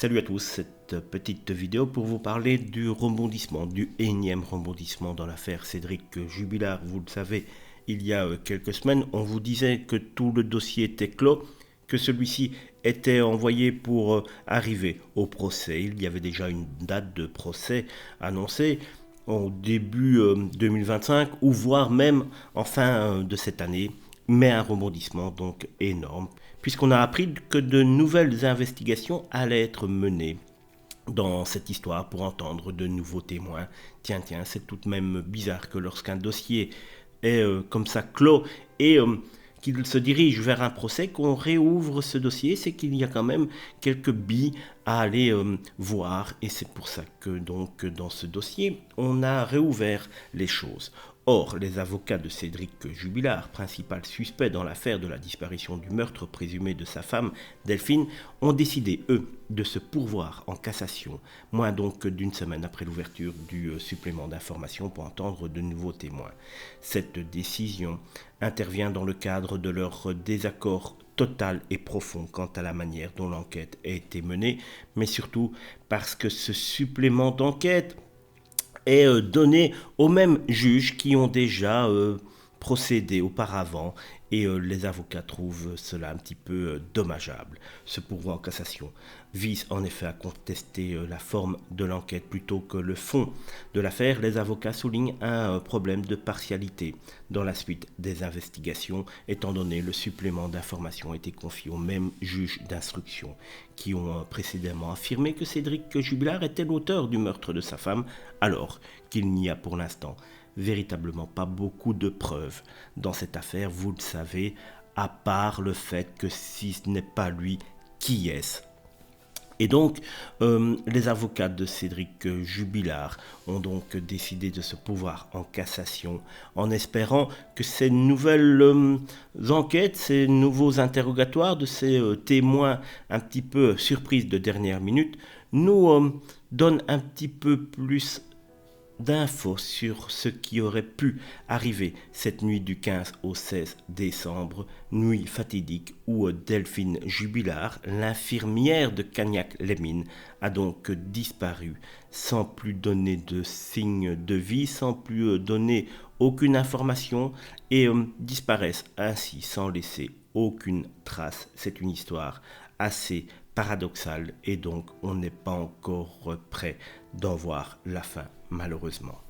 Salut à tous, cette petite vidéo pour vous parler du rebondissement, du énième rebondissement dans l'affaire Cédric Jubilard. Vous le savez, il y a quelques semaines, on vous disait que tout le dossier était clos, que celui-ci était envoyé pour arriver au procès. Il y avait déjà une date de procès annoncée au début 2025 ou voire même en fin de cette année, mais un rebondissement donc énorme puisqu'on a appris que de nouvelles investigations allaient être menées dans cette histoire pour entendre de nouveaux témoins. Tiens, c'est tout de même bizarre que lorsqu'un dossier est comme ça clos et qu'il se dirige vers un procès, qu'on réouvre ce dossier, c'est qu'il y a quand même quelques billes à aller voir. Et c'est pour ça que donc dans ce dossier, on a réouvert les choses. Or, les avocats de Cédric Jubilard, principal suspect dans l'affaire de la disparition du meurtre présumé de sa femme Delphine, ont décidé, eux, de se pourvoir en cassation, moins donc d'une semaine après l'ouverture du supplément d'information pour entendre de nouveaux témoins. Cette décision intervient dans le cadre de leur désaccord total et profond quant à la manière dont l'enquête a été menée, mais surtout parce que ce supplément d'enquête est donné aux mêmes juges qui ont déjà procédé auparavant et les avocats trouvent cela un petit peu dommageable. Ce pourvoi en cassation vise en effet à contester la forme de l'enquête plutôt que le fond de l'affaire. Les avocats soulignent un problème de partialité dans la suite des investigations, étant donné le supplément d'information a été confié aux mêmes juges d'instruction qui ont précédemment affirmé que Cédric Jubilard était l'auteur du meurtre de sa femme, alors qu'il n'y a pour l'instant véritablement pas beaucoup de preuves dans cette affaire, vous le savez, à part le fait que si ce n'est pas lui, qui est-ce? Et donc, les avocats de Cédric Jubilard ont donc décidé de se pourvoir en cassation en espérant que ces nouvelles enquêtes, ces nouveaux interrogatoires de ces témoins un petit peu surprises de dernière minute nous donnent un petit peu plus d'infos sur ce qui aurait pu arriver cette nuit du 15 au 16 décembre, nuit fatidique où Delphine Jubilard, l'infirmière de Cagnac-les-Mines, a donc disparu sans plus donner de signe de vie, sans plus donner aucune information et disparaissent ainsi sans laisser aucune trace. C'est une histoire assez paradoxale et donc on n'est pas encore prêt d'en voir la fin, malheureusement.